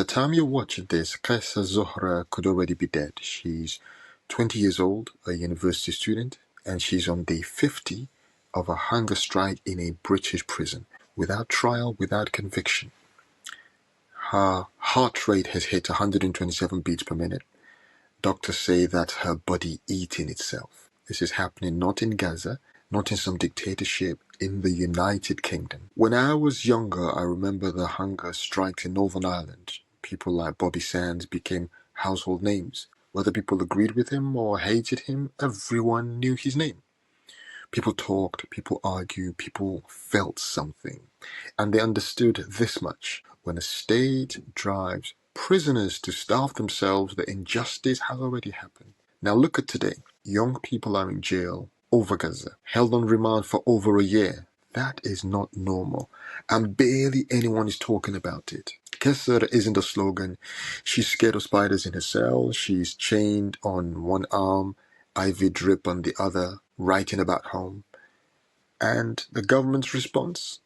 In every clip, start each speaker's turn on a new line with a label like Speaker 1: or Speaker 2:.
Speaker 1: the time you're watching this, Qaisa Zohra could already be dead. She's 20 years old, a university student, and she's on day 50 of a hunger strike in a British prison, without trial, without conviction. Her heart rate has hit 127 beats per minute. Doctors say that her body eating itself. This is happening not in Gaza, not in some dictatorship, in the United Kingdom. When I was younger, I remember the hunger strikes in Northern Ireland. People like Bobby Sands became household names. Whether people agreed with him or hated him, everyone knew his name. People talked, people argued, people felt something. And they understood this much. When a state drives prisoners to starve themselves, the injustice has already happened. Now look at today. Young people are in jail over Gaza, held on remand for over a year. That is not normal. And barely anyone is talking about it. Kesser isn't a slogan. She's scared of spiders in her cell. She's chained on one arm, ivy drip on the other, writing about home. And the government's response?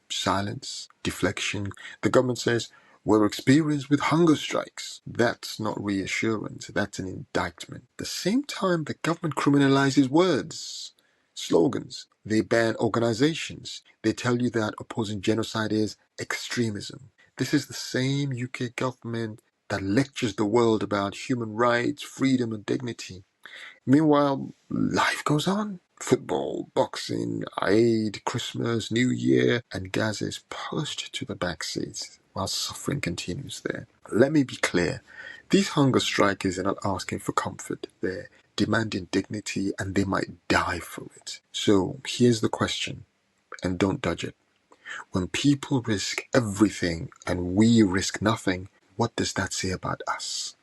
Speaker 1: Silence, deflection. The government says, we're experienced with hunger strikes. That's not reassurance, that's an indictment. At the same time, the government criminalizes words, slogans. They ban organizations. They tell you that opposing genocide is extremism. This is the same UK government that lectures the world about human rights, freedom, and dignity. Meanwhile, life goes on. Football, boxing, Eid, Christmas, New Year, and Gaza is pushed to the backseat while suffering continues there. Let me be clear. These hunger strikers are not asking for comfort. They're demanding dignity and they might die for it. So here's the question, and don't dodge it. When people risk everything and we risk nothing, what does that say about us?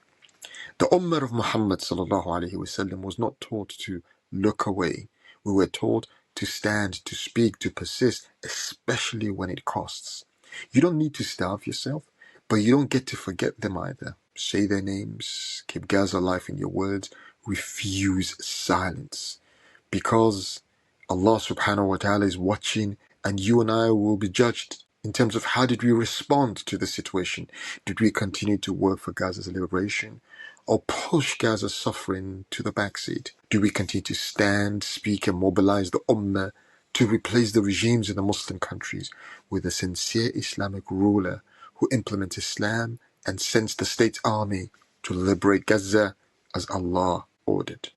Speaker 1: The Ummah of Muhammad sallallahu alaihi wasallam was not taught to look away. We were taught to stand, to speak, to persist, especially when it costs. You don't need to starve yourself, but you don't get to forget them either. Say their names, keep Gaza alive in your words, refuse silence. Because Allah subhanahu wa ta'ala is watching and you and I will be judged in terms of how did we respond to the situation. Did we continue to work for Gaza's liberation or push Gaza's suffering to the backseat? Do we continue to stand, speak and mobilize the Ummah to replace the regimes in the Muslim countries with a sincere Islamic ruler who implements Islam and sends the state's army to liberate Gaza as Allah ordered?